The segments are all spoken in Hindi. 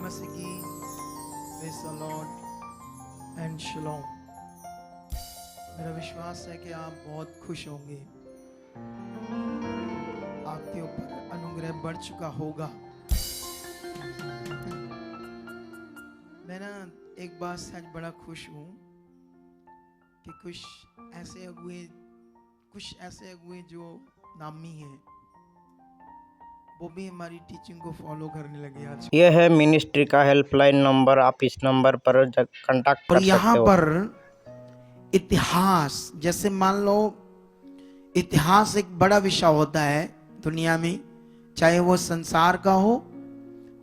मसीह की प्रेज़ द लॉर्ड एंड शलोम। मेरा विश्वास है कि आप बहुत खुश होंगे, आपके ऊपर अनुग्रह बढ़ चुका होगा। मैं ना एक बात से आज बड़ा खुश हूँ कि कुछ ऐसे अगुए जो नामी हैं वो भी हमारी टीचिंग को फॉलो करने लगे आज। यह है मिनिस्ट्री का हेल्पलाइन नंबर, आप इस नंबर पर कांटेक्ट और कर यहाँ सकते हो। पर इतिहास, जैसे मान लो इतिहास एक बड़ा विषय होता है दुनिया में, चाहे वो संसार का हो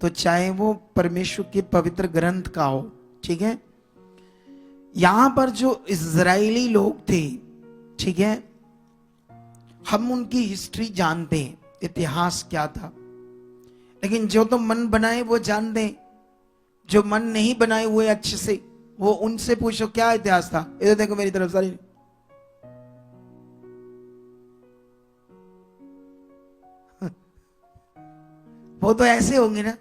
तो चाहे वो परमेश्वर के पवित्र ग्रंथ का हो, ठीक है। यहां पर जो इजरायली लोग थे, ठीक है, हम उनकी हिस्ट्री जानते हैं, इतिहास क्या था। लेकिन जो तो मन बनाए वो जानते हैं, जो मन नहीं बनाए हुए अच्छे से, वो उनसे पूछो क्या इतिहास था। इधर देखो मेरी तरफ सारी, वो तो ऐसे होंगे ना,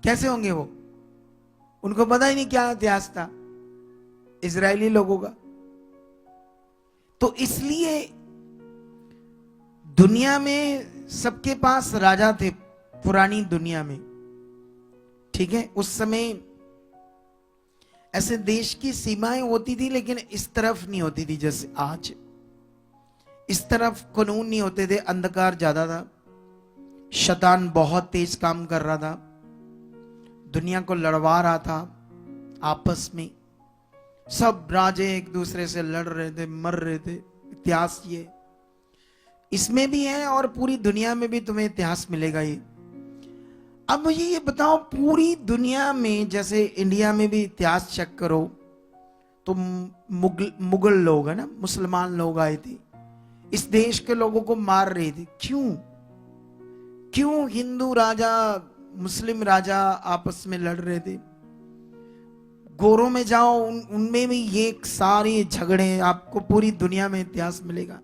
कैसे होंगे वो, उनको पता ही नहीं क्या इतिहास था इजरायली लोगों का। तो इसलिए दुनिया में सबके पास राजा थे, पुरानी दुनिया में, ठीक है। उस समय ऐसे देश की सीमाएं होती थी, लेकिन इस तरफ नहीं होती थी जैसे आज। इस तरफ कानून नहीं होते थे, अंधकार ज्यादा था, शैतान बहुत तेज काम कर रहा था, दुनिया को लड़वा रहा था आपस में। सब राजे एक दूसरे से लड़ रहे थे, मर रहे थे। इतिहास ये इसमें भी है और पूरी दुनिया में भी तुम्हें इतिहास मिलेगा ये। अब मुझे ये बताओ, पूरी दुनिया में जैसे इंडिया में भी इतिहास चेक करो तो मुगल लोग है ना, मुसलमान लोग आए थे, इस देश के लोगों को मार रहे थे। क्यों क्यों हिंदू राजा मुस्लिम राजा आपस में लड़ रहे थे। गोरों में जाओ, उनमें भी ये सारे झगड़े आपको पूरी दुनिया में इतिहास मिलेगा।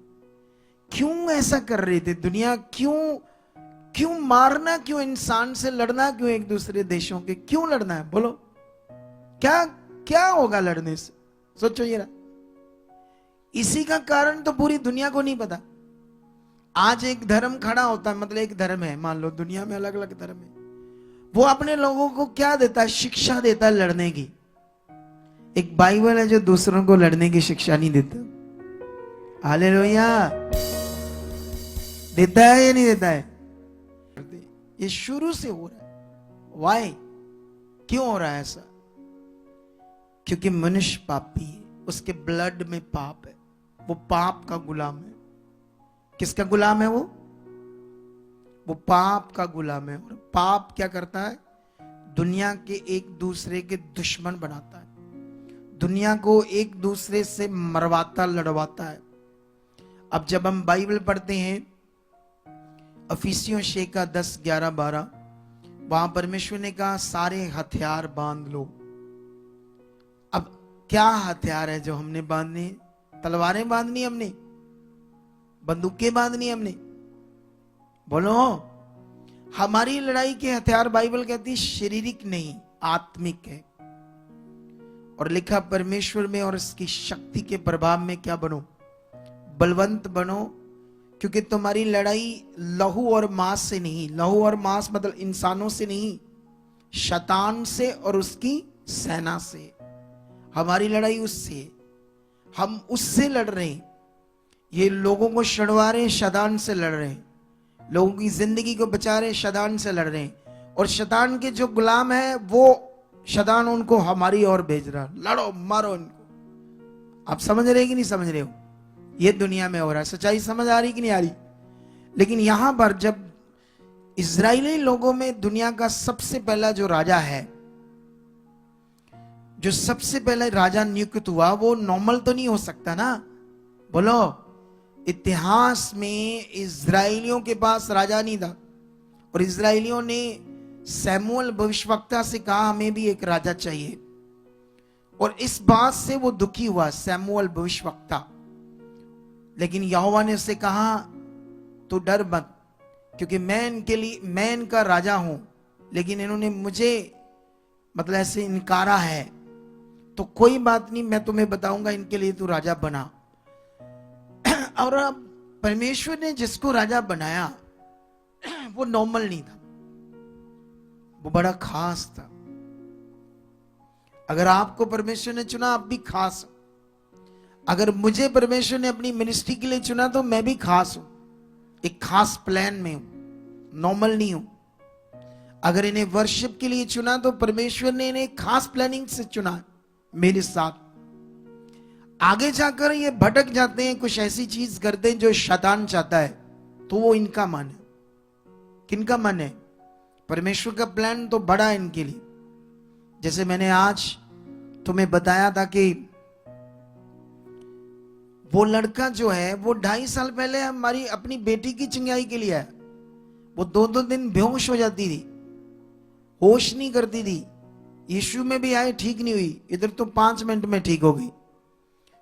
क्यों ऐसा कर रहे थे दुनिया, क्यों मारना, क्यों इंसान से लड़ना, क्यों एक दूसरे देशों के क्यों लड़ना है, बोलो क्या क्या होगा लड़ने से, सोचो ये रहा। इसी का कारण तो पूरी दुनिया को नहीं पता। आज एक धर्म खड़ा होता है, मतलब एक धर्म है, मान लो दुनिया में अलग अलग धर्म है, वो अपने लोगों को क्या देता है, शिक्षा देता है लड़ने की। एक बाइबल है जो दूसरों को लड़ने की शिक्षा नहीं देता। हालेलुया, देता है या नहीं देता है? ये शुरू से हो रहा है। वाई, क्यों हो रहा है ऐसा? क्योंकि मनुष्य पापी है, उसके ब्लड में पाप है, वो पाप का गुलाम है। किसका गुलाम है वो पाप का गुलाम है। और पाप क्या करता है, दुनिया के एक दूसरे के दुश्मन बनाता है, दुनिया को एक दूसरे से मरवाता लड़वाता है। अब जब हम बाइबल पढ़ते हैं अफिसियों 6 का 10, 11, 12, वहां परमेश्वर ने कहा सारे हथियार बांध लो। अब क्या हथियार है जो हमने बांधने? तलवारें बांधनी हमने, बंदूकें बांधनी हमने, बोलो। हमारी लड़ाई के हथियार बाइबल कहती शारीरिक नहीं, आत्मिक है। और लिखा परमेश्वर में और इसकी शक्ति के प्रभाव में क्या बनो, बलवंत बनो, क्योंकि तुम्हारी लड़ाई लहू और मांस से नहीं, लहू और मांस मतलब इंसानों से नहीं, शैतान से और उसकी सेना से। हमारी लड़ाई उससे, हम उससे लड़ रहे हैं। ये लोगों को छुड़वा रहे हैं, शैतान से लड़ रहे हैं, लोगों की जिंदगी को बचा रहे हैं, शैतान से लड़ रहे हैं। और शैतान के जो गुलाम है वो शैतान उनको हमारी ओर भेज रहा, लड़ो मारो इनको। आप समझ रहे कि नहीं समझ रहे हो? ये दुनिया में हो रहा है। सच्चाई समझ आ रही कि नहीं आ रही? लेकिन यहां पर जब इजरायली लोगों में दुनिया का सबसे पहला जो राजा है, जो सबसे पहले राजा नियुक्त हुआ, वो नॉर्मल तो नहीं हो सकता ना, बोलो। इतिहास में इजरायलियों के पास राजा नहीं था, और इजरायलियों ने सैमुअल भविष्यवक्ता से कहा हमें भी एक राजा चाहिए। और इस बात से वो दुखी हुआ सैमुअल भविष्यवक्ता। लेकिन यहोवा ने उससे कहा तू डर मत, क्योंकि मैं इनके लिए, मैं इनका राजा हूं, लेकिन इन्होंने मुझे मतलब ऐसे इनकारा है, तो कोई बात नहीं, मैं तुम्हें बताऊंगा, इनके लिए तू राजा बना। और अब परमेश्वर ने जिसको राजा बनाया वो नॉर्मल नहीं था, वो बड़ा खास था। अगर आपको परमेश्वर ने चुना, आप भी खास हो। अगर मुझे परमेश्वर ने अपनी मिनिस्ट्री के लिए चुना तो मैं भी खास हूं, एक खास प्लान में हूं, नॉर्मल नहीं हूं। अगर इन्हें वर्शिप के लिए चुना तो परमेश्वर ने इन्हें खास प्लानिंग से चुना मेरे साथ। आगे जाकर ये भटक जाते हैं, कुछ ऐसी चीज करते हैं जो शैतान चाहता है, तो वो इनका मन है। किनका मन है? परमेश्वर का प्लान तो बड़ा है इनके लिए। जैसे मैंने आज तुम्हें बताया था कि वो लड़का जो है वो 2.5 साल पहले हमारी अपनी बेटी की चिंगाई के लिए आया। वो 2-2 दिन बेहोश हो जाती थी, होश नहीं करती थी। यीशु में भी आए, ठीक नहीं हुई, इधर तो 5 मिनट में ठीक हो गई।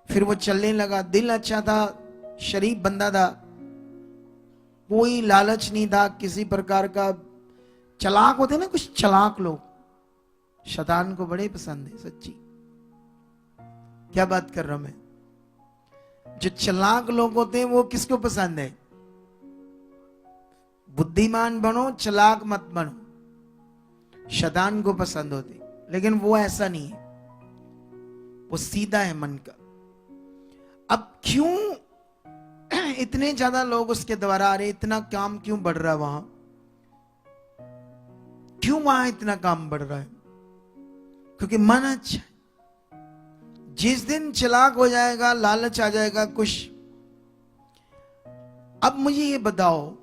फिर वो चलने लगा, दिल अच्छा था, शरीफ बंदा था, कोई लालच नहीं था किसी प्रकार का। चलाक होते ना कुछ चलाक लोग, शैतान को बड़े पसंद है। सच्ची क्या बात कर रहा हूं मैं? जो चालाक लोग होते हैं वो किसको पसंद है? बुद्धिमान बनो, चालाक मत बनो, शैतान को पसंद होती। लेकिन वो ऐसा नहीं है, वो सीधा है मन का। अब क्यों इतने ज्यादा लोग उसके द्वारा आ रहे, इतना काम क्यों बढ़ रहा है वहां? क्यों वहां इतना काम बढ़ रहा है? क्योंकि मन अच्छा है। जिस दिन चालाक हो जाएगा, लालच आ जाएगा कुछ। अब मुझे ये बताओ,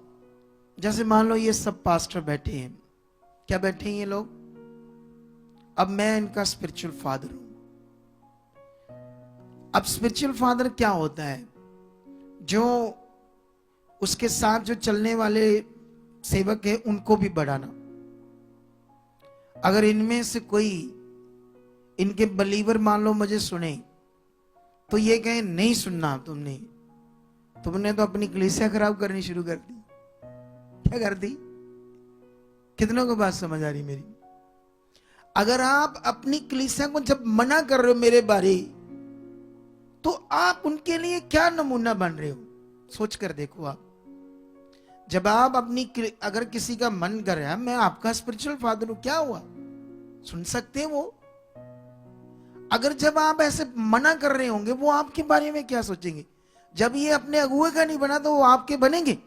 जैसे मान लो ये सब पास्टर बैठे हैं, क्या बैठे हैं ये लोग? अब मैं इनका स्पिरिचुअल फादर हूं। अब स्पिरिचुअल फादर क्या होता है? जो उसके साथ जो चलने वाले सेवक है उनको भी बढ़ाना। अगर इनमें से कोई, इनके बलीवर मान लो मुझे सुने, तो ये कहे नहीं सुनना, तुमने तो अपनी कलीसिया खराब करनी शुरू कर दी। क्या कर दी? कितनों को बात समझ आ रही मेरी? अगर आप अपनी कलीसिया को जब मना कर रहे हो मेरे बारे, तो आप उनके लिए क्या नमूना बन रहे हो? सोच कर देखो आप। जब आप अपनी, अगर किसी का मन कर रहा है, मैं आपका स्पिरिचुअल फादर हूं, क्या हुआ? सुन सकते हैं वो। अगर जब आप ऐसे मना कर रहे होंगे, वो आपके बारे में क्या सोचेंगे? जब ये अपने अगुए का नहीं बना तो वो आपके बनेंगे?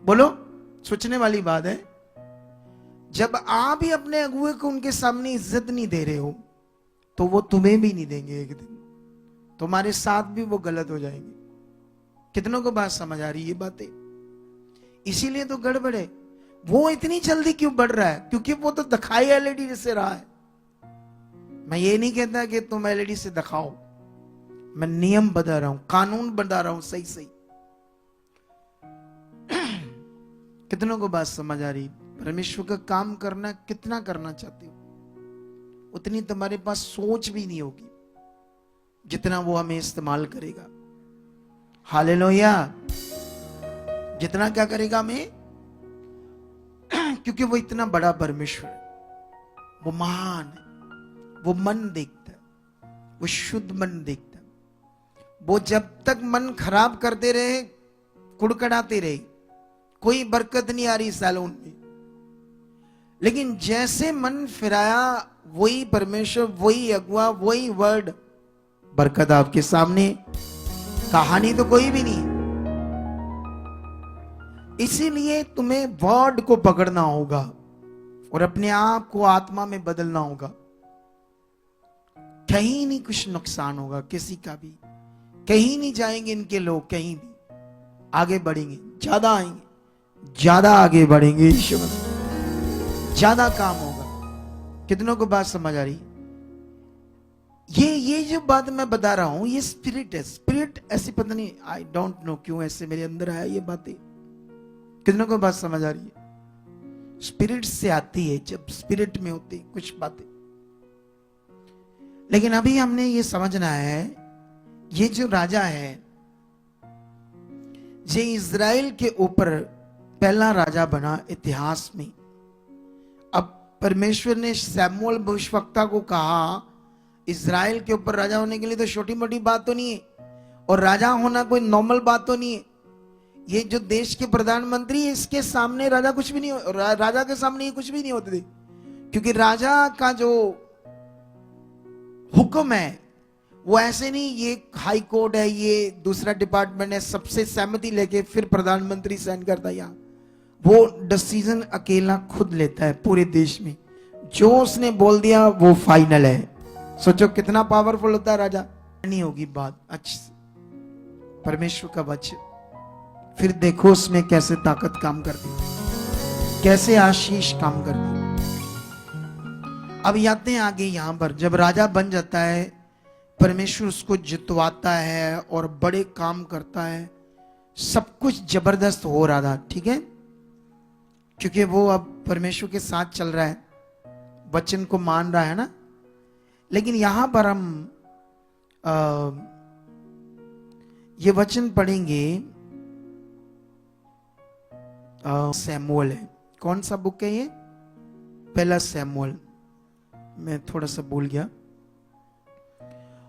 बोलो, सोचने वाली बात है। जब आप ही अपने अगुए को उनके सामने इज्जत नहीं दे रहे हो, तो वो तुम्हें भी नहीं देंगे। एक दिन तुम्हारे साथ भी वो गलत हो जाएंगे। कितनों को बात समझ आ रही है? ये बातें इसीलिए तो गड़बड़ है। वो इतनी जल्दी क्यों बढ़ रहा है? क्योंकि वो तो दिखाई एलईडी से रहा है। मैं ये नहीं कहता कि तुम एलईडी से दिखाओ, मैं नियम बता रहा हूं, कानून बता रहा हूं, सही सही। कितनों को बात समझ आ रही? परमेश्वर का काम करना, कितना करना चाहते हो, उतनी तुम्हारे पास सोच भी नहीं होगी जितना वो हमें इस्तेमाल करेगा। हालेलुया। जितना क्या करेगा हमें, क्योंकि वो इतना बड़ा परमेश्वर है, वो महान है। वो मन देखता है, वो शुद्ध मन देखता है। वो जब तक मन खराब करते रहे, कुड़कड़ाते रहे, कोई बरकत नहीं आ रही सैलून में। लेकिन जैसे मन फिराया, वही परमेश्वर, वही अगुआ, वही वर्ड, बरकत आपके सामने। कहानी तो कोई भी नहीं। इसीलिए तुम्हें वर्ड को पकड़ना होगा और अपने आप को आत्मा में बदलना होगा। कहीं नहीं कुछ नुकसान होगा किसी का भी, कहीं नहीं जाएंगे इनके लोग, कहीं भी आगे बढ़ेंगे, ज्यादा आएंगे, ज्यादा आगे बढ़ेंगे, ईश्वर ज्यादा काम होगा। कितनों को बात समझ आ रही? ये जो बात मैं बता रहा हूं, ये स्पिरिट है। स्पिरिट ऐसी, पता नहीं, आई डोंट नो क्यों ऐसे मेरे अंदर आया ये बातें। कितनों को बात समझ आ रही है? स्पिरिट से आती है, जब स्पिरिट में होती कुछ बातें। लेकिन अभी हमने ये समझना है, ये जो राजा है, ये इज़राइल के ऊपर पहला राजा बना इतिहास में। अब परमेश्वर ने सैमुअल भविष्यवक्ता को कहा इज़राइल के ऊपर राजा होने के लिए तो छोटी मोटी बात तो नहीं है, और राजा होना कोई नॉर्मल बात तो नहीं है। ये जो देश के प्रधानमंत्री है, इसके सामने राजा कुछ भी नहीं राजा के सामने ये कुछ भी नहीं होते थे, क्योंकि राजा का जो हुक्म है वो ऐसे नहीं, ये हाई कोर्ट है, ये दूसरा डिपार्टमेंट है, सबसे सहमति लेके फिर प्रधानमंत्री साइन करता है। यहाँ वो डिसीजन अकेला खुद लेता है पूरे देश में, जो उसने बोल दिया वो फाइनल है। सोचो कितना पावरफुल होता है राजा। नहीं होगी बात अच्छी, परमेश्वर का वचन, फिर देखो उसमें कैसे ताकत काम करती, कैसे आशीष काम करती। अब आते हैं आगे। यहां पर जब राजा बन जाता है, परमेश्वर उसको जितवाता है और बड़े काम करता है, सब कुछ जबरदस्त हो रहा था, ठीक है, क्योंकि वो अब परमेश्वर के साथ चल रहा है, वचन को मान रहा है ना। लेकिन यहां पर हम ये वचन पढ़ेंगे, सैमुअल है, कौन सा बुक है ये? पहला सैमुअल, मैं थोड़ा सा भूल गया।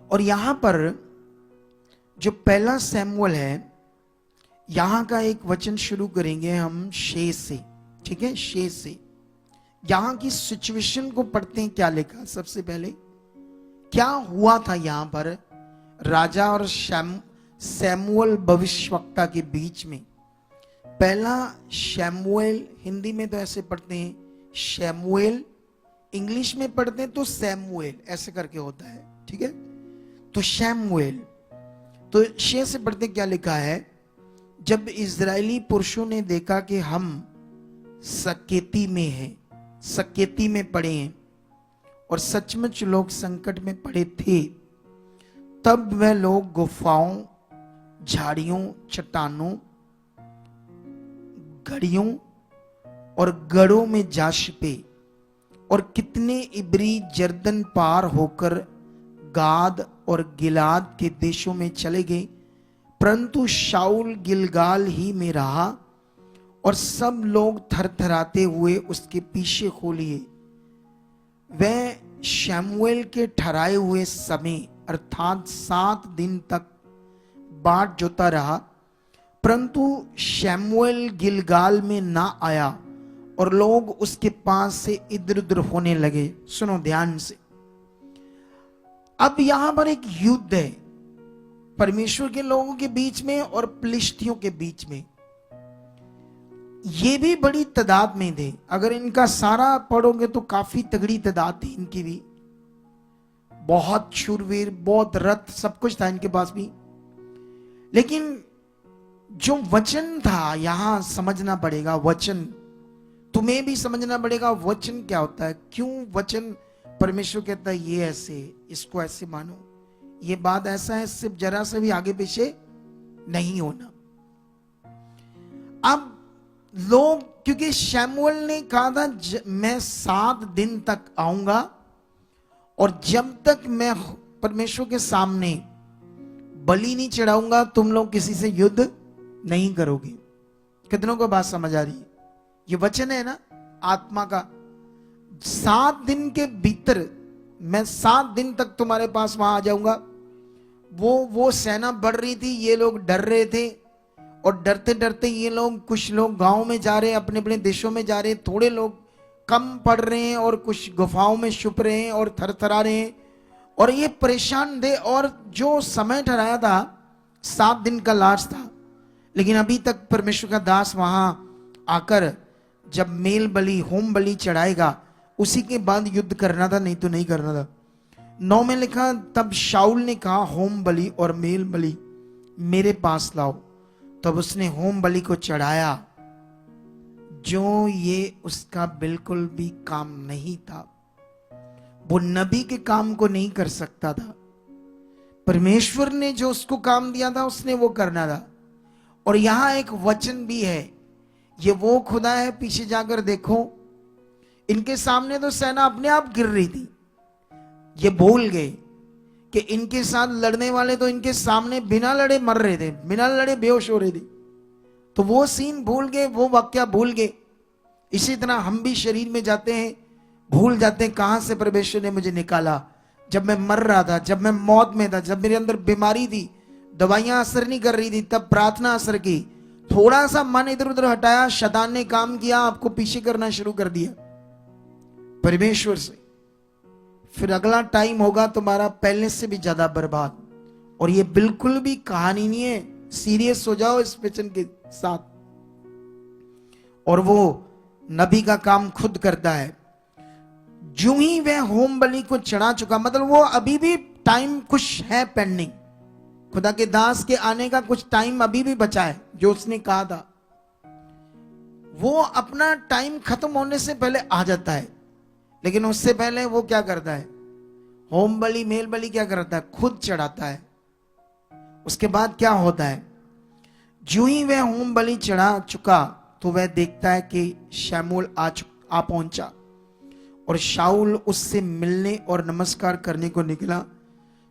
और यहां पर जो पहला सैमुअल है, यहां का एक वचन शुरू करेंगे हम 6 से, ठीक है, 6 से। यहां की सिचुएशन को पढ़ते हैं, क्या लिखा सबसे पहले, क्या हुआ था यहां पर राजा और सैमुअल भविष्यवक्ता के बीच में। पहला शैमुएल, हिंदी में तो ऐसे पढ़ते हैं शैमुएल, इंग्लिश में पढ़ते हैं तो सैमुएल, ऐसे करके होता है, ठीक है। तो शैमुएल, तो 6 से पढ़ते क्या लिखा है। जब इजरायली पुरुषों ने देखा कि हम सकेती में हैं, सकेती में पड़े हैं और सचमुच लोग संकट में पड़े थे, तब वह लोग गुफाओं, झाड़ियों, चट्टानों, गड़ियों और गढ़ों में जा छिपे, और कितने इब्री जर्दन पार होकर गाद और गिलाद के देशों में चले गए, परंतु शाऊल गिलगाल ही में रहा और सब लोग थरथराते हुए उसके पीछे हो लिए। वह शैमुएल के ठहराए हुए समय अर्थात 7 दिन तक बाट जोता रहा, परंतु शैमुएल गिलगाल में ना आया और लोग उसके पास से इधर उधर होने लगे। सुनो ध्यान से, अब यहां पर एक युद्ध है परमेश्वर के लोगों के बीच में और फिलिस्तियों के बीच में। ये भी बड़ी तादाद में थे, अगर इनका सारा पढ़ोगे तो काफी तगड़ी तादाद थी इनकी भी, बहुत शूरवीर, बहुत रथ, सब कुछ था इनके पास भी। लेकिन जो वचन था यहां समझना पड़ेगा, वचन तुम्हें भी समझना पड़ेगा, वचन क्या होता है, क्यों वचन परमेश्वर कहता है ये ऐसे, इसको ऐसे मानो, ये बात ऐसा है, सिर्फ जरा से भी आगे पीछे नहीं होना। अब लोग, क्योंकि शैमुएल ने कहा था मैं 7 दिन तक आऊंगा और जब तक मैं परमेश्वर के सामने बलि नहीं चढ़ाऊंगा तुम लोग किसी से युद्ध नहीं करोगे। कितनों को बात समझ आ रही है? ये वचन है ना आत्मा का। 7 दिन के भीतर मैं 7 दिन तक तुम्हारे पास वहां आ जाऊंगा। वो सेना बढ़ रही थी, ये लोग डर रहे थे, और डरते डरते ये लोग, कुछ लोग गांव में जा रहे हैं, अपने अपने देशों में जा रहे हैं, थोड़े लोग कम पड़ रहे हैं और कुछ गुफाओं में छुप रहे हैं और थरथरा रहे हैं, और ये परेशान थे। और जो समय ठहराया था 7 दिन का लास्ट था, लेकिन अभी तक परमेश्वर का दास वहां आकर जब मेल बलि, होम बलि चढ़ाएगा उसी के बाद युद्ध करना था, नहीं तो नहीं करना था। 9 में लिखा, तब शाऊल ने कहा होम बलि और मेल बलि मेरे पास लाओ। तब उसने होम बलि को चढ़ाया, जो ये उसका बिल्कुल भी काम नहीं था। वो नबी के काम को नहीं कर सकता था, परमेश्वर ने जो उसको काम दिया था उसने वो करना था। और यहां एक वचन भी है, ये वो खुदा है, पीछे जाकर देखो, इनके सामने तो सेना अपने आप गिर रही थी। ये भूल गए कि इनके साथ लड़ने वाले तो इनके सामने बिना लड़े मर रहे थे, बिना लड़े बेहोश हो रहे थे। तो वो सीन भूल गए, वो वाक्या भूल गए। इसी तरह हम भी शरीर में जाते हैं, भूल जाते हैं कहां से परमेश्वर ने मुझे निकाला। जब मैं मर रहा था, जब मैं मौत में था, जब मेरे अंदर बीमारी थी, दवाइयां असर नहीं कर रही थी, तब प्रार्थना असर की। थोड़ा सा मन इधर उधर हटाया, शैतान ने काम किया, आपको पीछे करना शुरू कर दिया परमेश्वर से। फिर अगला टाइम होगा तुम्हारा पहले से भी ज्यादा बर्बाद। और ये बिल्कुल भी कहानी नहीं है, सीरियस हो जाओ इस वचन के साथ। और वो नबी का काम खुद करता है। जो ही वह होम बलि को चढ़ा चुका, मतलब वो अभी भी टाइम कुछ है पेंडिंग, खुदा के दास के आने का कुछ टाइम अभी भी बचा है जो उसने कहा था। वो अपना टाइम खत्म होने से पहले आ जाता है, लेकिन उससे पहले वो क्या करता है? होम बलि, मेल बलि क्या करता है? खुद चढ़ाता है। उसके बाद क्या होता है? जो ही वह होम बलि चढ़ा चुका तो वह देखता है कि शमूएल आ पहुंचा, और शाऊल उससे मिलने और नमस्कार करने को निकला।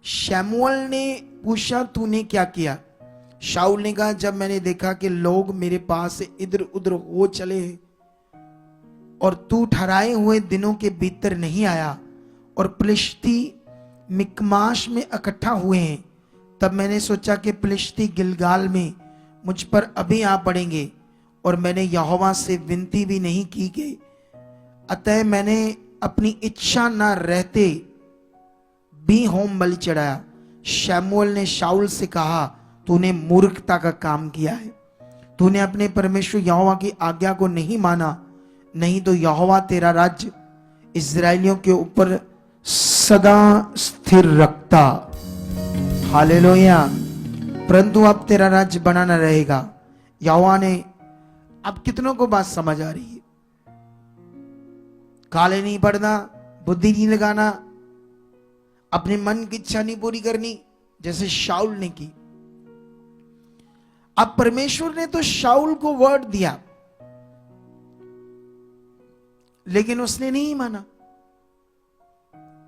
शमूएल ने पूछा, तूने क्या किया? शाऊल ने कहा, जब मैंने देखा कि लोग मेरे पास से इधर उधर हो चले और तू ठहराए हुए दिनों के भीतर नहीं आया और फिलिस्ती मिकमाश में इकट्ठा हुए हैं, तब मैंने सोचा कि फिलिस्ती गिलगाल में मुझ पर अभी आ पड़ेंगे, और मैंने यहोवा से विनती भी नहीं की कि अतः मैंने अपनी इच्छा न रहते भी होम बलि चढ़ाया। शमूएल ने शाऊल से कहा, तूने मूर्खता का काम किया है, तूने अपने परमेश्वर यहोवा की आज्ञा को नहीं माना, नहीं तो यहोवा तेरा राज्य इस्राएलियों के ऊपर सदा स्थिर रखता। हालेलुया। परंतु अब तेरा राज्य बना न रहेगा। यहोवा ने, अब कितनों को बात समझ आ रही है? काले नहीं पड़ना, बुद्धि नहीं लगाना, अपने मन की इच्छा नहीं पूरी करनी, जैसे शाऊल ने की। अब परमेश्वर ने तो शाऊल को वर्ड दिया, लेकिन उसने नहीं माना।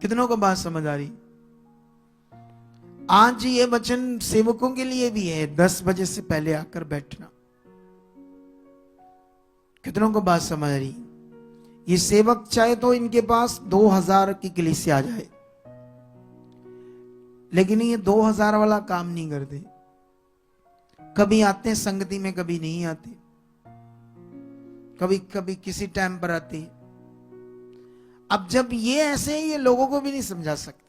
कितनों को बात समझ आ रही? आज ये वचन सेवकों के लिए भी है, 10 बजे से पहले आकर बैठना। कितनों को बात समझ आ रही? ये सेवक चाहे तो इनके पास 2000 की कलीसिया आ जाए, लेकिन ये 2000 वाला काम नहीं करते। कभी आते हैं संगति में, कभी नहीं आते, कभी कभी किसी टाइम पर आते हैं। अब जब ये ऐसे हैं, ये लोगों को भी नहीं समझा सकते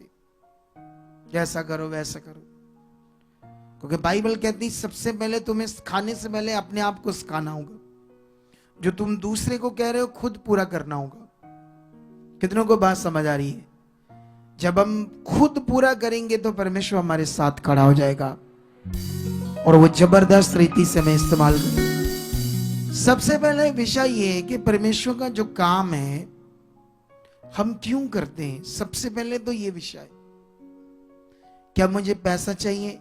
जैसा करो वैसा करो, क्योंकि बाइबल कहती है सबसे पहले तुम्हें खाने से पहले अपने आप को सिखाना होगा। जो तुम दूसरे को कह रहे हो खुद पूरा करना होगा। कितनों को बात समझ आ रही है? जब हम खुद पूरा करेंगे तो परमेश्वर हमारे साथ खड़ा हो जाएगा और वो जबरदस्त रीति से हमें इस्तेमाल करेगा। सबसे पहले विषय ये है कि परमेश्वर का जो काम है हम क्यों करते हैं। सबसे पहले तो ये विषय, क्या मुझे पैसा चाहिए,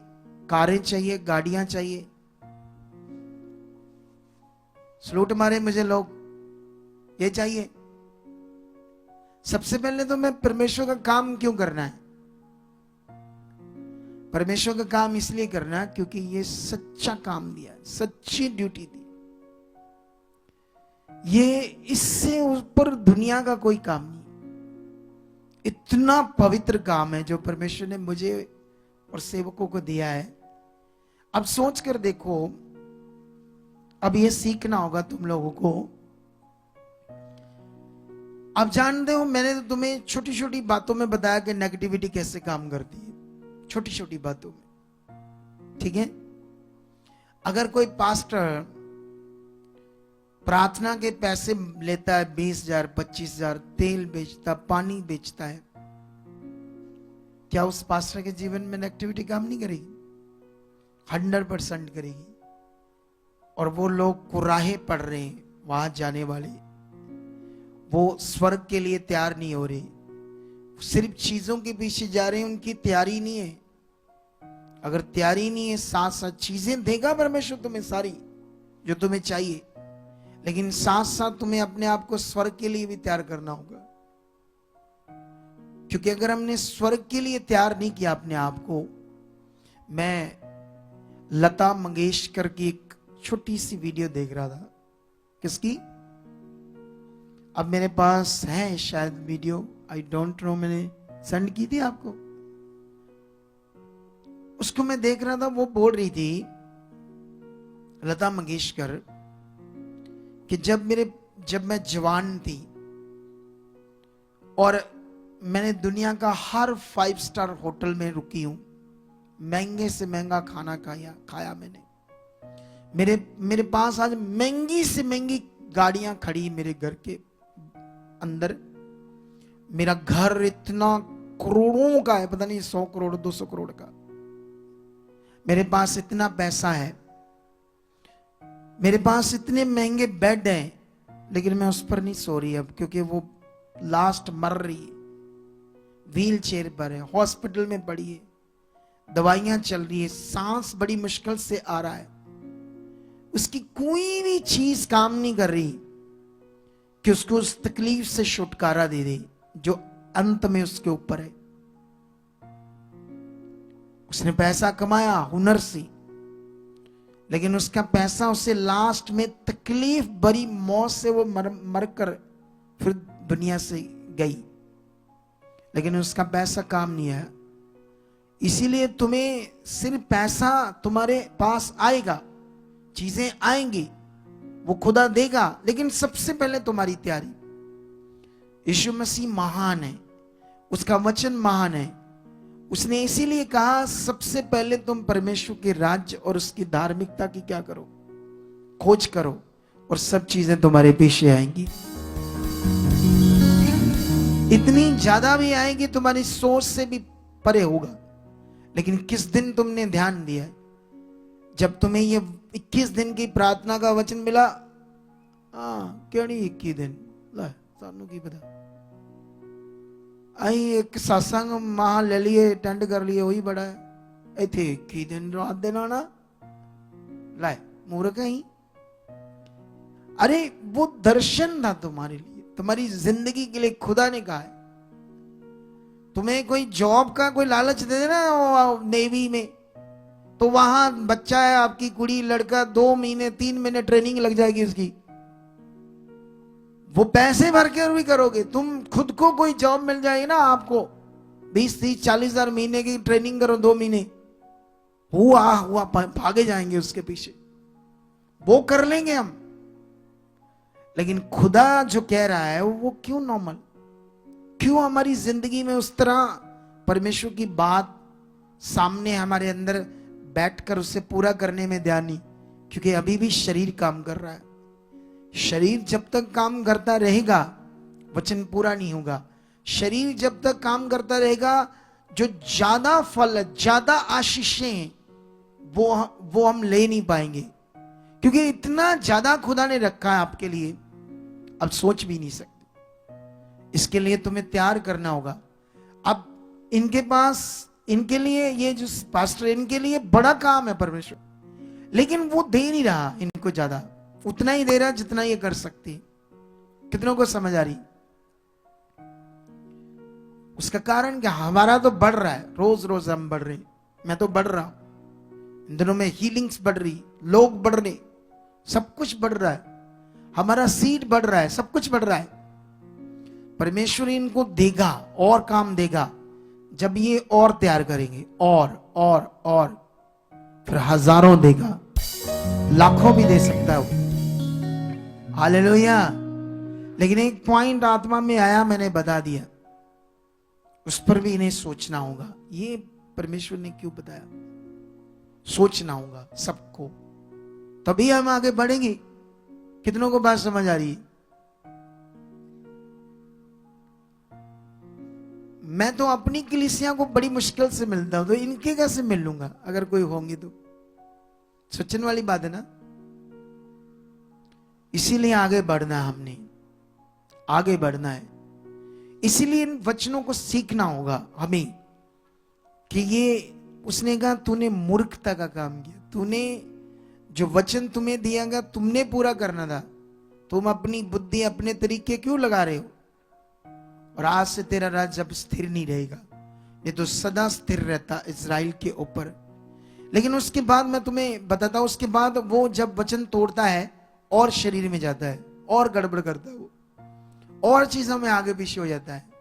कारें चाहिए, गाड़ियां चाहिए, स्लूट मारे मुझे लोग, ये चाहिए? सबसे पहले तो मैं परमेश्वर का काम क्यों करना है? परमेश्वर का काम इसलिए करना है क्योंकि ये सच्चा काम दिया है, सच्ची ड्यूटी दी। ये इससे ऊपर दुनिया का कोई काम नहीं। इतना पवित्र काम है जो परमेश्वर ने मुझे और सेवकों को दिया है। अब सोच कर देखो, अब ये सीखना होगा तुम लोगों को। अब जानते हो, मैंने तो तुम्हें छोटी छोटी बातों में बताया कि नेगेटिविटी कैसे काम करती है, छोटी छोटी बातों में, ठीक है? अगर कोई पास्टर प्रार्थना के पैसे लेता है 20,000 25,000, तेल बेचता, पानी बेचता है, क्या उस पास्टर के जीवन में नेगेटिविटी काम नहीं करेगी? 100% करेगी। और वो लोग कुराहे पड़ रहे हैं, वहां जाने वाले, वो स्वर्ग के लिए तैयार नहीं हो रहे, सिर्फ चीजों के पीछे जा रहे हैं, उनकी तैयारी नहीं है। अगर तैयारी नहीं है, साथ साथ चीजें देगा परमेश्वर तुम्हें सारी जो तुम्हें चाहिए, लेकिन साथ साथ तुम्हें अपने आप को स्वर्ग के लिए भी तैयार करना होगा। क्योंकि अगर हमने स्वर्ग के लिए तैयार नहीं किया अपने आप को, मैं लता मंगेशकर की एक छोटी सी वीडियो देख रहा था। किसकी? अब मेरे पास है शायद वीडियो, आई डोंट नो, मैंने सेंड की थी आपको। उसको मैं देख रहा था, वो बोल रही थी लता मंगेशकर कि जब मैं जवान थी और मैंने दुनिया का हर 5 स्टार होटल में रुकी हूं, महंगे से महंगा खाना खाया मैंने, मेरे पास आज महंगी से महंगी गाड़ियां खड़ी मेरे घर के अंदर, मेरा घर इतना करोड़ों का है, पता नहीं 100 करोड़ 200 करोड़ का, मेरे पास इतना पैसा है, मेरे पास इतने महंगे बेड हैं, लेकिन मैं उस पर नहीं सो रही अब, क्योंकि वो लास्ट मर रही है, व्हील चेयर पर है, हॉस्पिटल में पड़ी है, दवाइयां चल रही है, सांस बड़ी मुश्किल से आ रहा है, उसकी कोई भी चीज काम नहीं कर रही कि उसको उस तकलीफ से छुटकारा दे दे जो अंत में उसके ऊपर है। उसने पैसा कमाया हुनर से, लेकिन उसका पैसा उसे लास्ट में तकलीफ भरी मौत से वो मरकर फिर दुनिया से गई, लेकिन उसका पैसा काम नहीं आया। इसीलिए तुम्हें सिर्फ पैसा तुम्हारे पास आएगा, चीजें आएंगी, वो खुदा देगा, लेकिन सबसे पहले तुम्हारी तैयारी। यीशु मसीह महान है, उसका वचन महान है, उसने इसीलिए कहा सबसे पहले तुम परमेश्वर के राज्य और उसकी धार्मिकता की क्या करो, खोज करो, और सब चीजें तुम्हारे पीछे आएंगी। इतनी ज्यादा भी आएगी तुम्हारी सोच से भी परे होगा। लेकिन किस दिन तुमने ध्यान दिया, जब तुम्हें ये 21 दिन की प्रार्थना का वचन मिला, हाँ क्यों 21 दिन ला सानू की पता, आई एक सत्संग महा ले लिए, अटेंड कर लिए, वही बड़ा है, इथे 21 दिन रात दिन आना लाए मूर्ख ही। अरे वो दर्शन था तुम्हारे लिए, तुम्हारी जिंदगी के लिए खुदा ने कहा है। तुम्हें कोई जॉब का कोई लालच दे देना नेवी में, तो वहां बच्चा है आपकी कुड़ी लड़का, 2 महीने 3 महीने ट्रेनिंग लग जाएगी उसकी, वो पैसे भर के भी करोगे। तुम खुद को कोई जॉब मिल जाएगी ना आपको, 20-30-40 हजार महीने की ट्रेनिंग करो, 2 महीने हुआ भागे जाएंगे उसके पीछे, वो कर लेंगे हम। लेकिन खुदा जो कह रहा है वो क्यों नॉर्मल, क्यों हमारी जिंदगी में उस तरह परमेश्वर की बात सामने हमारे अंदर बैठकर उसे पूरा करने में ध्यान नहीं, क्योंकि अभी भी शरीर काम कर रहा है। शरीर जब तक काम करता रहेगा वचन पूरा नहीं होगा। शरीर जब तक काम करता रहेगा, जो ज्यादा फल ज्यादा आशीषें हैं वो हम ले नहीं पाएंगे, क्योंकि इतना ज्यादा खुदा ने रखा है आपके लिए, अब सोच भी नहीं सकते। इसके लिए तुम्हें तैयार करना होगा। अब इनके लिए ये जो पास्टर, इनके लिए बड़ा काम है परमेश्वर, लेकिन वो दे नहीं रहा इनको ज्यादा, उतना ही दे रहा जितना ये कर सकती। कितनों को समझ आ रही? उसका कारण क्या? हमारा तो बढ़ रहा है, रोज रोज हम बढ़ रहे हैं, मैं तो बढ़ रहा हूं इन दिनों में, हीलिंग्स बढ़ रही, लोग बढ़ रहे, सब कुछ बढ़ रहा है, हमारा सीट बढ़ रहा है, सब कुछ बढ़ रहा है। परमेश्वर इनको देगा और काम देगा जब ये और तैयार करेंगे, और फिर हजारों देगा, लाखों भी दे सकता है वो। हालेलुया। लेकिन एक पॉइंट आत्मा में आया, मैंने बता दिया, उस पर भी इन्हें सोचना होगा। ये परमेश्वर ने क्यों बताया, सोचना होगा सबको, तभी हम आगे बढ़ेंगे। कितनों को बात समझ आ रही है? मैं तो अपनी कलीसिया को बड़ी मुश्किल से मिलता हूं, तो इनके कैसे मिल लूंगा अगर कोई होंगे तो? सोचने वाली बात है ना। इसीलिए आगे बढ़ना है, हमने आगे बढ़ना है। इसीलिए इन वचनों को सीखना होगा हमें, कि ये उसने कहा तूने मूर्खता का काम किया, तूने जो वचन तुम्हें दिया गया तुमने पूरा करना था, तुम अपनी बुद्धि अपने तरीके क्यों लगा रहे हो? और आज से तेरा राज्य अब स्थिर नहीं रहेगा, ये तो सदा स्थिर रहता इजराइल के ऊपर। लेकिन उसके बाद मैं तुम्हें बताता हूं, उसके बाद वो जब वचन तोड़ता है और शरीर में जाता है और गड़बड़ करता है वो, और चीजों में आगे पीछे हो जाता है।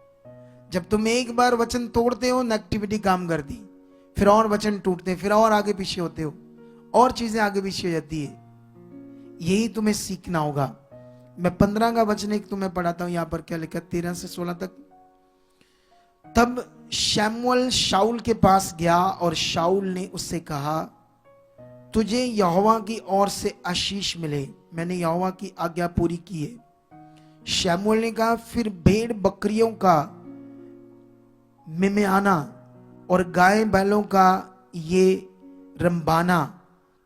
जब तुम एक बार वचन तोड़ते हो, नेगेटिविटी काम करती, फिर और वचन टूटते, फिर और आगे पीछे होते हो, और चीजें आगे पीछे हो जाती है। यही तुम्हें सीखना होगा। मैं 15 का वचन एक तुम्हें पढ़ाता हूं, यहां पर क्या लिखा, 13 से 16 तक। तब शमूएल शाऊल के पास गया और शाऊल ने उससे कहा, तुझे यहोवा की ओर से आशीष मिले, मैंने यहोवा की आज्ञा पूरी की है। शमूएल ने कहा, फिर भेड़ बकरियों का मिमियाना और गाय बैलों का ये रंबाना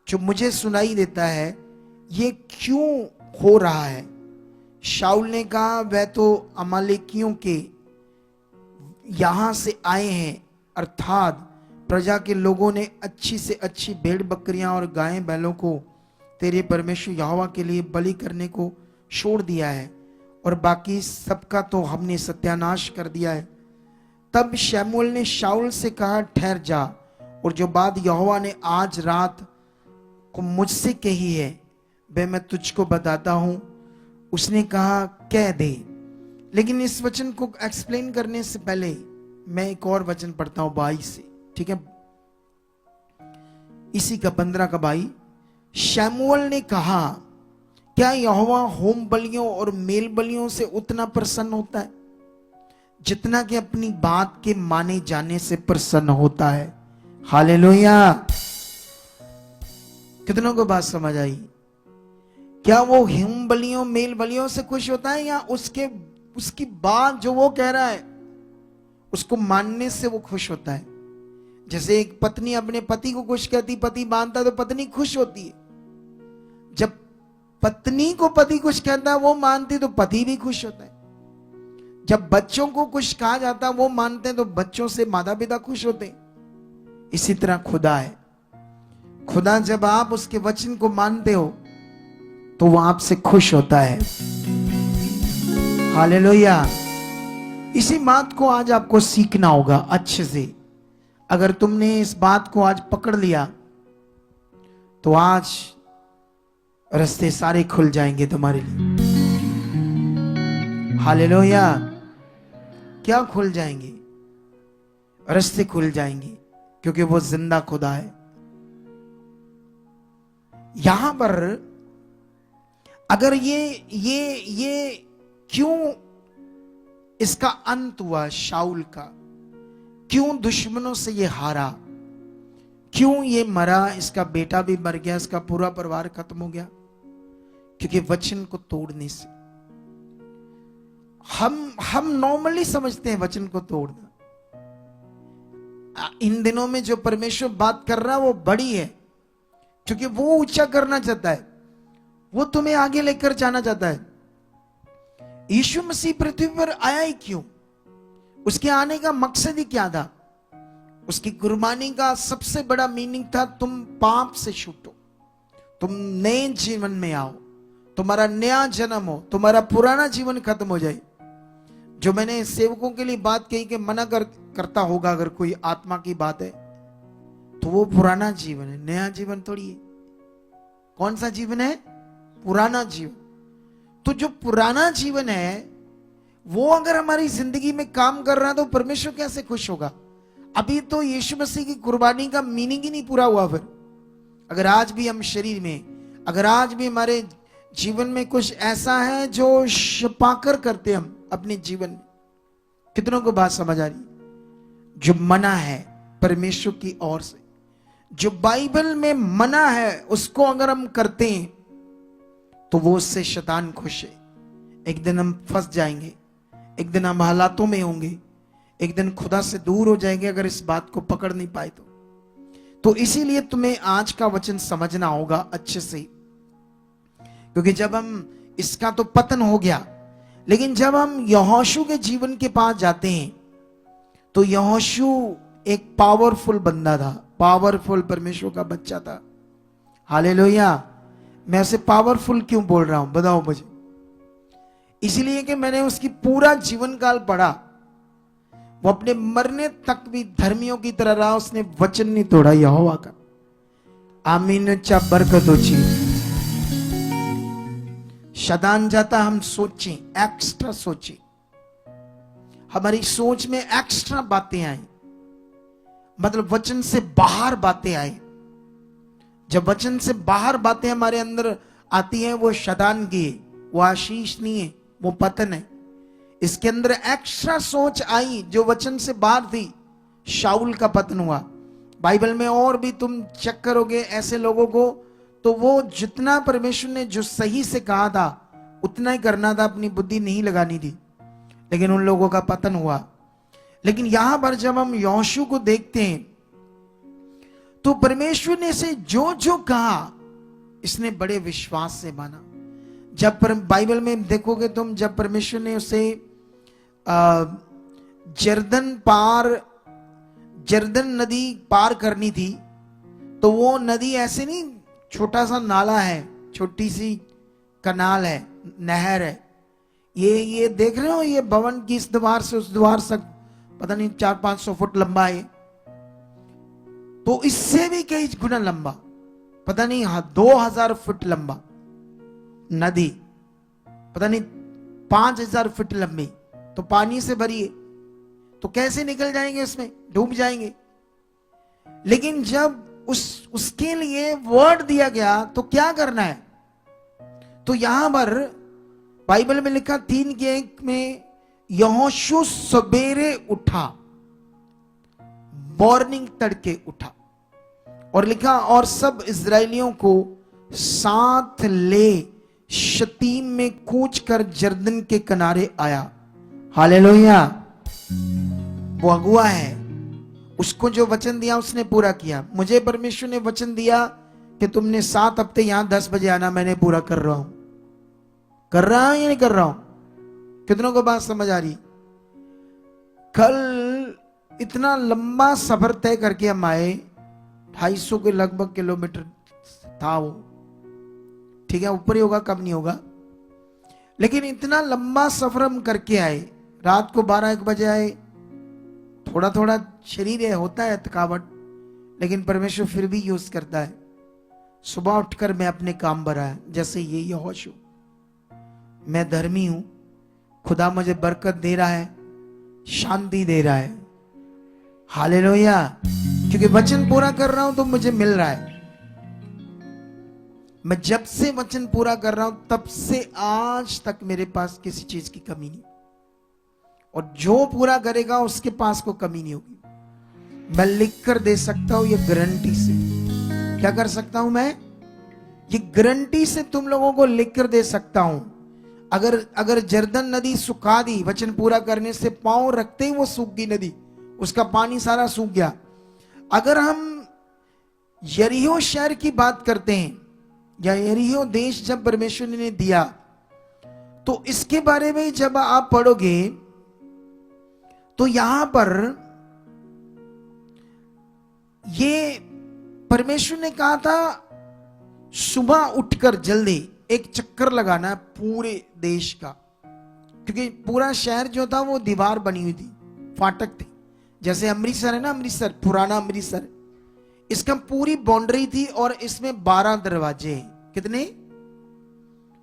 जो मुझे सुनाई देता है, ये क्यों हो रहा है? शाऊल ने कहा, वह तो अमालेकियों के यहां से आए हैं, अर्थात प्रजा के लोगों ने अच्छी से अच्छी भेड़ बकरियां और गायें बैलों को तेरे परमेश्वर यहोवा के लिए बलि करने को छोड़ दिया है, और बाकी सबका तो हमने सत्यानाश कर दिया है। तब शमूएल ने शाऊल से कहा, ठहर जा, और जो बात यहोवा ने आज रात को मुझसे कही है वह मैं तुझको बताता हूं। उसने कहा, कह दे। लेकिन इस वचन को एक्सप्लेन करने से पहले मैं एक और वचन पढ़ता हूं 22 से, ठीक है, इसी का 15 का 22। शमूएल ने कहा, क्या यहोवा होम बलियों और मेल बलियों से उतना प्रसन्न होता है जितना कि अपनी बात के माने जाने से प्रसन्न होता है? हालेलुया। कितनों को बात समझ आई? क्या वो होम बलियों मेल बलियों से खुश होता है, या उसकी बात जो वो कह रहा है उसको मानने से वो खुश होता है? जैसे एक पत्नी अपने पति को खुश करती, पति मानता तो पत्नी खुश होती है। जब पत्नी को पति खुश कहता है, वो मानती, तो पति भी खुश होता है। जब बच्चों को खुश कहा जाता है, वो मानते हैं, तो बच्चों से माता पिता खुश होते हैं। इसी तरह खुदा है। खुदा जब आप उसके वचन को मानते हो तो वो आपसे खुश होता है। हालेलुया। इसी बात को आज आपको सीखना होगा अच्छे से। अगर तुमने इस बात को आज पकड़ लिया तो आज रास्ते सारे खुल जाएंगे तुम्हारे लिए। हालेलुया। क्या खुल जाएंगे? रास्ते खुल जाएंगे, क्योंकि वो जिंदा खुदा है। यहां पर अगर ये क्यों इसका अंत हुआ शाऊल का, क्यों दुश्मनों से ये हारा, क्यों ये मरा, इसका बेटा भी मर गया, इसका पूरा परिवार खत्म हो गया, क्योंकि वचन को तोड़ने से। हम नॉर्मली समझते हैं वचन को तोड़ना। इन दिनों में जो परमेश्वर बात कर रहा है वो बड़ी है, क्योंकि वो ऊंचा करना चाहता है, वो तुम्हें आगे लेकर जाना चाहता है। यीशु मसीह पृथ्वी पर आया ही क्यों? उसके आने का मकसद ही क्या था? उसकी कुर्बानी का सबसे बड़ा मीनिंग था, तुम पाप से छूटो, तुम नए जीवन में आओ, तुम्हारा नया जन्म हो, तुम्हारा पुराना जीवन खत्म हो जाए। जो मैंने सेवकों के लिए बात कही कि मना करता होगा अगर कोई आत्मा की बात है, तो वो पुराना जीवन है, नया जीवन थोड़ी है। कौन सा जीवन है? पुराना जीवन। तो जो पुराना जीवन है वो अगर हमारी जिंदगी में काम कर रहा है तो परमेश्वर कैसे खुश होगा? अभी तो यीशु मसीह की कुर्बानी का मीनिंग ही नहीं पूरा हुआ। फिर अगर आज भी हम शरीर में, अगर आज भी हमारे जीवन में कुछ ऐसा है जो छुपाकर करते हम अपने जीवन में, कितनों को बात समझ आ रही? जो मना है परमेश्वर की ओर से, जो बाइबल में मना है, उसको अगर हम करते हैं तो वो उससे शैतान खुश है। एक दिन हम फंस जाएंगे, एक दिन हम हालातों में होंगे, एक दिन खुदा से दूर हो जाएंगे अगर इस बात को पकड़ नहीं पाए तो इसीलिए तुम्हें आज का वचन समझना होगा अच्छे से, क्योंकि जब हम इसका तो पतन हो गया, लेकिन जब हम यहोशू के जीवन के पास जाते हैं तो यहोशू एक पावरफुल बंदा था, पावरफुल परमेश्वर का बच्चा था। हालेलुया। मैं उसे पावरफुल क्यों बोल रहा हूं बताओ मुझे? इसलिए कि मैंने उसकी पूरा जीवन काल पढ़ा। वो अपने मरने तक भी धर्मियों की तरह रहा, उसने वचन नहीं तोड़ा यहोवा का। आमीन। चा बरकत हो। शैतान जाता हम सोचें, एक्स्ट्रा सोचें, हमारी सोच में एक्स्ट्रा बातें आई, मतलब वचन से बाहर बातें आई। जब वचन से बाहर बातें हमारे अंदर आती हैं, वो शैतान की है, वो आशीष नहीं है, वो पतन है। इसके अंदर एक्स्ट्रा सोच आई जो वचन से बाहर थी, शाऊल का पतन हुआ। बाइबल में और भी तुम चेक करोगे ऐसे लोगों को, तो वो जितना परमेश्वर ने जो सही से कहा था उतना ही करना था, अपनी बुद्धि नहीं लगानी थी, लेकिन उन लोगों का पतन हुआ। लेकिन यहां पर जब हम यहोशू को देखते हैं तो परमेश्वर ने इसे जो जो कहा इसने बड़े विश्वास से माना। जब बाइबल में देखोगे तुम, जब परमेश्वर ने उसे जर्दन नदी पार करनी थी, तो वो नदी ऐसे नहीं, छोटा सा नाला है, छोटी सी कनाल है, नहर है। ये देख रहे हो, ये भवन की इस द्वार से उस द्वार तक पता नहीं 400-500 फुट लंबा है, तो इससे भी कई गुना लंबा, पता नहीं 2000 फुट लंबा नदी, पता नहीं 5000 फुट लंबी, तो पानी से भरी है, तो कैसे निकल जाएंगे इसमें, डूब जाएंगे। लेकिन जब उसके लिए वर्ड दिया गया तो क्या करना है, तो यहां पर बाइबल में लिखा 3:1 में, यहोशू सवेरे उठा, मॉर्निंग तड़के उठा, और लिखा और सब इजरायलियों को साथ ले शतीम में कूच कर जर्दन के किनारे आया। हालेलुया। वो अगुआ है, उसको जो वचन दिया उसने पूरा किया। मुझे परमेश्वर ने वचन दिया कि तुमने 7 हफ्ते यहां 10 बजे आना, मैंने पूरा कर रहा हूं। कर रहा हूं या नहीं कर रहा हूं? कितनों को बात समझ आ रही? कल इतना लंबा सफर तय करके हम आए, 250 के लगभग किलोमीटर था वो, ठीक है, ऊपर ही होगा, कम नहीं होगा, लेकिन इतना लंबा सफर हम करके आए। रात को 12-1 बजे आए, थोड़ा थोड़ा शरीर है, होता है थकावट, लेकिन परमेश्वर फिर भी यूज करता है। सुबह उठकर मैं अपने काम बढ़ाया, जैसे ये यहोशू, मैं धर्मी हूं, खुदा मुझे बरकत दे रहा है, शांति दे रहा है। हालेलुया। क्योंकि वचन पूरा कर रहा हूं तो मुझे मिल रहा है। मैं जब से वचन पूरा कर रहा हूं तब से आज तक मेरे पास किसी चीज की कमी नहीं, और जो पूरा करेगा उसके पास को कमी नहीं होगी। मैं लिख कर दे सकता हूं ये गारंटी से। क्या कर सकता हूं मैं? ये गारंटी से तुम लोगों को लिख कर दे सकता हूं। अगर जर्दन नदी सुखा दी, वचन पूरा करने से पांव रखते ही वो सूख गई नदी, उसका पानी सारा सूख गया। अगर हम यरीहो शहर की बात करते हैं, या यरीहो देश जब परमेश्वर ने दिया, तो इसके बारे में जब आप पढ़ोगे तो यहां पर ये परमेश्वर ने कहा था सुबह उठकर जल्दी एक चक्कर लगाना पूरे देश का, क्योंकि पूरा शहर जो था वो दीवार बनी हुई थी, फाटक थे। जैसे अमृतसर है ना, अमृतसर, पुराना अमृतसर, इसका पूरी बाउंड्री थी और इसमें 12 दरवाजे हैं। कितने?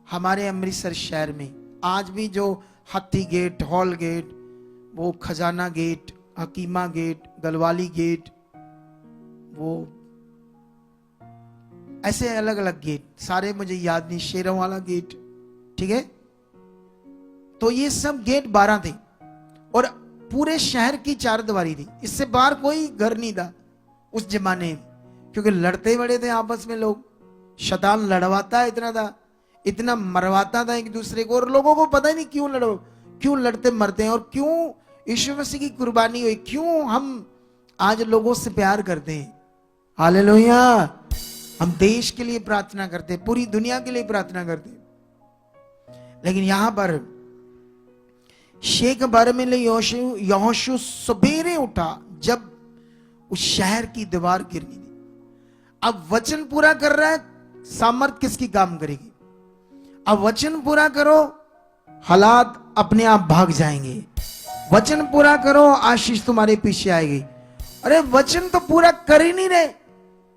हमारे अमृतसर शहर में आज भी जो हाथी गेट, हॉल गेट, वो खजाना गेट, हकीमा गेट, गलवाली गेट, वो ऐसे अलग अलग गेट, सारे मुझे याद नहीं, शेरों वाला गेट, ठीक है। तो ये सब गेट 12 थे और पूरे शहर की 4 दीवारी थी, इससे बाहर कोई घर नहीं था उस जमाने में, क्योंकि लड़ते बड़े थे आपस में लोग। शैतान लड़वाता इतना था, इतना मरवाता था एक दूसरे को, और लोगों को पता ही नहीं क्यों लड़ते मरते हैं, और क्यों यीशु मसीह की कुर्बानी हुई, क्यों हम आज लोगों से प्यार करते हैं। हालेलुया। हम देश के लिए प्रार्थना करते हैं, पूरी दुनिया के लिए प्रार्थना करते हैं, लेकिन यहां पर शेख बारे में यहोशू सवेरे उठा जब उस शहर की दीवार गिरनी थी। अब वचन पूरा कर रहा है, सामर्थ किसकी काम करेगी? अब वचन पूरा करो, हालात अपने आप भाग जाएंगे। वचन पूरा करो, आशीष तुम्हारे पीछे आएगी। अरे वचन तो पूरा कर ही नहीं रहे,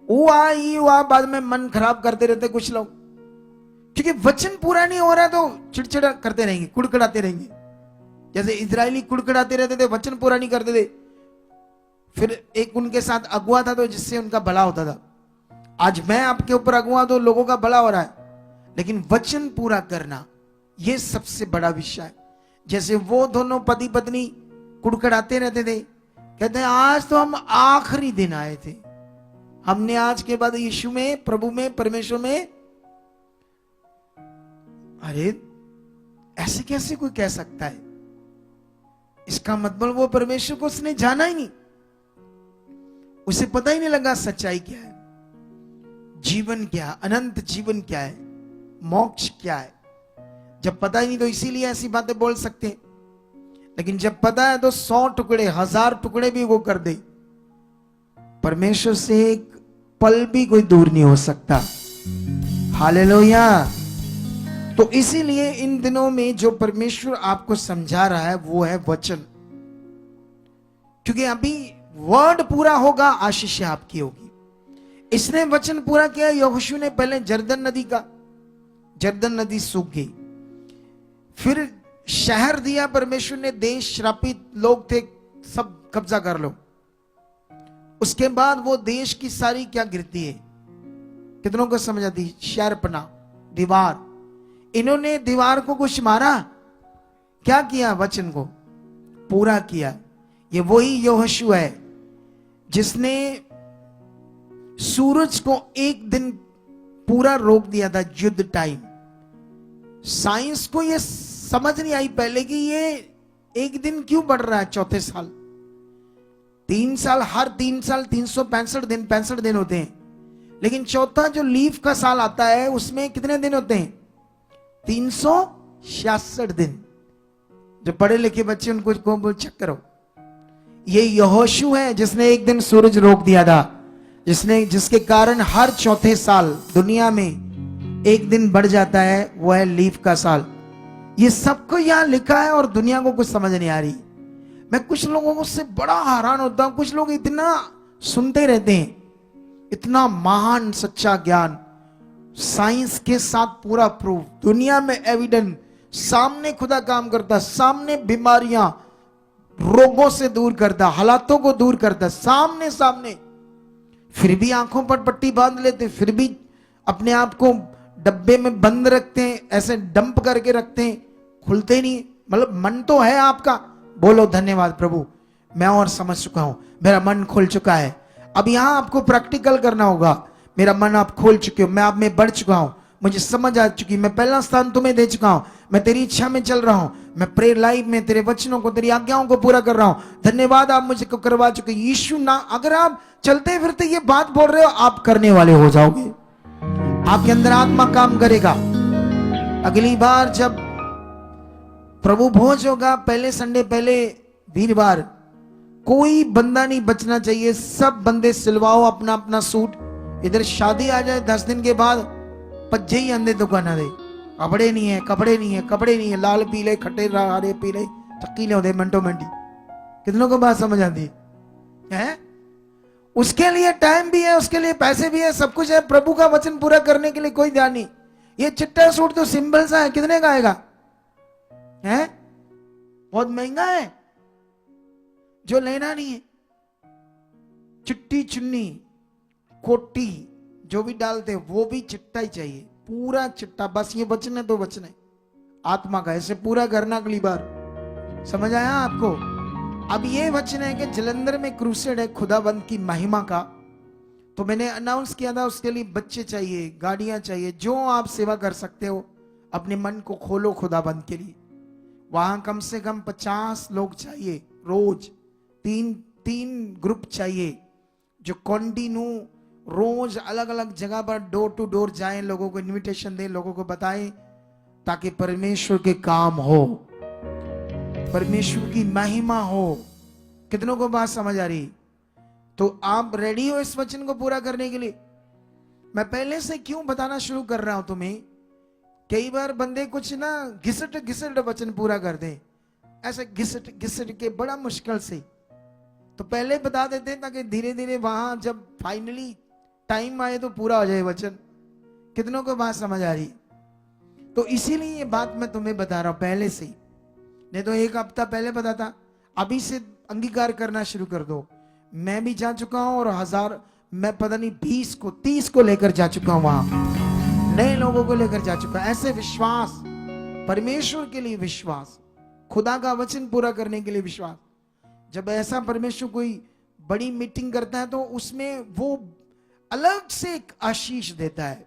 हुआ बाद में मन खराब करते रहते कुछ लोग, क्योंकि वचन पूरा नहीं हो रहा तो चिड़चिड़ा करते रहेंगे, कुड़कुड़ाते रहेंगे। जैसे इजरायली कुड़कुड़ाते रहते थे, वचन पूरा नहीं करते थे। फिर एक उनके साथ अगुआ था तो जिससे उनका भला होता था। आज मैं आपके ऊपर अगुआ तो लोगों का भला हो रहा है, लेकिन वचन पूरा करना यह सबसे बड़ा विषय है। जैसे वो दोनों पति पत्नी कुड़कुड़ाते रहते थे, कहते हैं आज तो हम आखिरी दिन आए थे, हमने आज के बाद यीशु में, प्रभु में, परमेश्वर में। अरे ऐसे कैसे कोई कह सकता है? इसका मतलब वो परमेश्वर को उसने जाना ही नहीं, उसे पता ही नहीं लगा सच्चाई क्या है, जीवन क्या है, अनंत जीवन क्या है, मोक्ष क्या है। जब पता ही नहीं तो इसीलिए ऐसी बातें बोल सकते हैं, लेकिन जब पता है तो 100 टुकड़े 1000 टुकड़े भी वो कर दे। परमेश्वर से एक पल भी कोई दूर नहीं हो सकता। हालेलुया। तो इसीलिए इन दिनों में जो परमेश्वर आपको समझा रहा है वो है वचन, क्योंकि अभी वर्ड पूरा होगा, आशीष आपकी होगी। इसने वचन पूरा किया। यहोशू ने पहले जर्दन नदी सूख गई, फिर शहर दिया परमेश्वर ने, देश श्रापित लोग थे, सब कब्जा कर लो। उसके बाद वो देश की सारी क्या गिरती है, कितनों को समझ आती? शहरपना, दीवार। इन्होंने दीवार को कुछ मारा, क्या किया? वचन को पूरा किया। ये वही यहोशू है जिसने सूरज को एक दिन पूरा रोक दिया था, युद्ध टाइम। साइंस को ये समझ नहीं आई पहले कि ये एक दिन क्यों बढ़ रहा है, चौथे साल 3 साल, हर 3 साल 365 दिन 65 दिन होते हैं, लेकिन चौथा जो लीफ का साल आता है उसमें कितने दिन होते हैं? 366 दिन। जो पढ़े लिखे बच्चे उनको को चक्कर हो। ये यहोशू है जिसने एक दिन सूरज रोक दिया था, जिसके कारण हर चौथे साल दुनिया में एक दिन बढ़ जाता है, वो है लीफ का साल। ये सबको यहां लिखा है और दुनिया को कुछ समझ नहीं आ रही। मैं कुछ लोगों से बड़ा हैरान होता हूं, कुछ लोग इतना सुनते रहते हैं, इतना महान सच्चा ज्ञान, साइंस के साथ पूरा प्रूफ, दुनिया में एविडेंस, सामने खुदा काम करता, सामने बीमारियां रोगों से दूर करता, हालातों को दूर करता, सामने। फिर भी आंखों पर पट्टी बांध लेते, फिर भी अपने आप को डब्बे में बंद रखते हैं, ऐसे डंप करके रखते हैं, खुलते नहीं। मतलब मन तो है आपका, बोलो धन्यवाद प्रभु, मैं और समझ चुका हूं, मेरा मन खुल चुका है। अब यहां आपको प्रैक्टिकल करना होगा। मेरा मन आप खोल चुके हो, मैं आप में बढ़ चुका हूं, मुझे समझ आ चुकी, मैं पहला स्थान तुम्हें दे चुका हूं, मैं तेरी इच्छा में चल रहा हूं, मैं प्रेयर लाइव में तेरे वचनों को, तेरी आज्ञाओं को पूरा कर रहा हूं। धन्यवाद, आप मुझे को करवा चुके। यीशु ना, अगर आप चलते फिरते ये बात बोल रहे हो, आप करने वाले हो जाओगे, आपके अंदर आत्मा काम करेगा। अगली बार जब प्रभु भोज होगा, पहले संडे, पहले वीरवार, कोई बंदा नहीं बचना चाहिए, सब बंदे सिलवाओ अपना अपना सूट। इधर शादी आ जाए 10 दिन के बाद, पज्जे ही अंधे दुकाना दे, कपड़े नहीं है, लाल पीले खट्टे हरे पीले चक्कीले होते मिनटों मिनटी। कितनों को बात समझ आती है? उसके लिए टाइम भी है, उसके लिए पैसे भी है, सब कुछ है। प्रभु का वचन पूरा करने के लिए कोई ध्यान नहीं। ये चिट्टा सूट तो सिंपल सा है, कितने का आएगा? है बहुत महंगा है, जो लेना नहीं है। चिट्टी चुन्नी कोटी जो भी डालते वो भी चिट्टा ही चाहिए, पूरा चिट्टा। बस ये वचन है तो वचन है आत्मा का, ऐसे पूरा करना। अगली बार समझ आया आपको? अब ये वचन है कि जलंधर में क्रूसेड है खुदाबंद की महिमा का, तो मैंने अनाउंस किया था, उसके लिए बच्चे चाहिए, गाड़ियां चाहिए, जो आप सेवा कर सकते हो। अपने मन को खोलो खुदाबंद के लिए। वहां कम से कम 50 लोग चाहिए रोज, 3 ग्रुप चाहिए जो कंटिन्यू रोज अलग अलग जगह पर डोर टू डोर जाएं, लोगों को इनविटेशन दें, लोगों को बताएं, ताकि परमेश्वर के काम हो, परमेश्वर की महिमा हो। कितनों को बात समझ आ रही? तो आप रेडी हो इस वचन को पूरा करने के लिए? मैं पहले से क्यों बताना शुरू कर रहा हूं तुम्हें? कई बार बंदे कुछ ना घिसट वचन पूरा कर दें, ऐसे घिसट के बड़ा मुश्किल से, तो पहले बता देते हैं ताकि धीरे धीरे वहां जब फाइनली टाइम आए तो पूरा हो जाए वचन। कितनों को बात समझ आ रही? तो इसीलिए ये बात मैं तुम्हें बता रहा हूं पहले से ही, नहीं तो एक हफ्ता पहले बता था। अभी से अंगीकार करना शुरू कर दो। मैं भी जा चुका हूं और 1000, मैं पता नहीं 20 को 30 को लेकर जा चुका हूं, वहां नए लोगों को लेकर जा चुका। ऐसे विश्वास, परमेश्वर के लिए विश्वास, खुदा का वचन पूरा करने के लिए विश्वास। जब ऐसा परमेश्वर कोई बड़ी मीटिंग करता है तो उसमें वो अलग से एक आशीष देता है।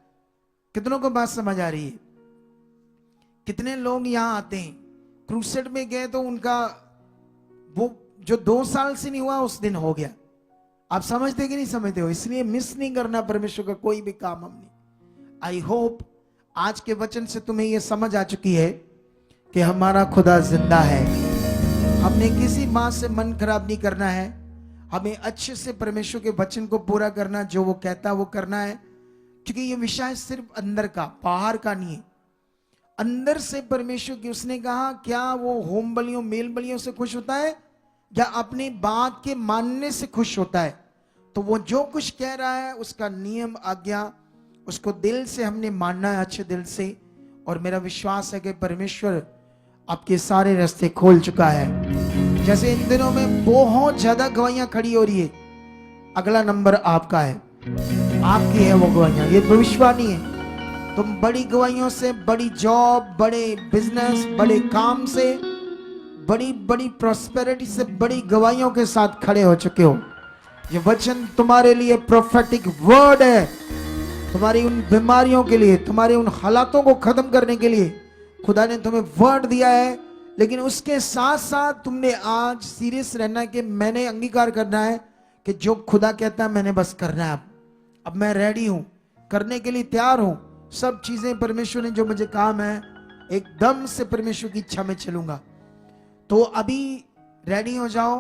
कितनों को बात समझ आ रही है? कितने लोग यहां आते हैं, क्रूसेड में गए तो उनका वो जो 2 साल से नहीं हुआ उस दिन हो गया। आप समझते कि नहीं समझते हो? इसलिए मिस नहीं करना परमेश्वर का कोई भी काम हमने। आई होप आज के वचन से तुम्हें यह समझ आ चुकी है कि हमारा खुदा जिंदा है। हमने किसी बात से मन खराब नहीं करना है। हमें अच्छे से परमेश्वर के वचन को पूरा करना, जो वो कहता है वो करना है। क्योंकि ये विषय सिर्फ अंदर का, बाहर का नहीं है। अंदर से परमेश्वर की, उसने कहा क्या वो होम बलियों मेल बलियों से खुश होता है या अपनी बात के मानने से खुश होता है? तो वो जो कुछ कह रहा है उसका नियम आज्ञा, उसको दिल से हमने मानना है, अच्छे दिल से। और मेरा विश्वास है कि परमेश्वर आपके सारे रास्ते खोल चुका है। जैसे इन दिनों में बहुत ज्यादा गवाहियां खड़ी हो रही है, अगला नंबर आपका है, आपकी है वो गवाहियां। ये भविष्यवाणी है। तुम बड़ी गवाहियों से, बड़ी जॉब, बड़े बिजनेस, बड़े काम से, बड़ी बड़ी प्रॉस्पेरिटी से, बड़ी गवाहियों के साथ खड़े हो चुके हो। ये वचन तुम्हारे लिए प्रोफेटिक वर्ड है, तुम्हारी उन बीमारियों के लिए, तुम्हारे उन हालातों को खत्म करने के लिए खुदा ने तुम्हें वर्ड दिया है। लेकिन उसके साथ साथ तुमने आज सीरियस रहना है कि मैंने अंगीकार करना है कि जो खुदा कहता है मैंने बस करना है। अब मैं रेडी हूं, करने के लिए तैयार हूं। सब चीजें परमेश्वर ने जो मुझे काम है, एकदम से परमेश्वर की इच्छा में चलूंगा। तो अभी रेडी हो जाओ।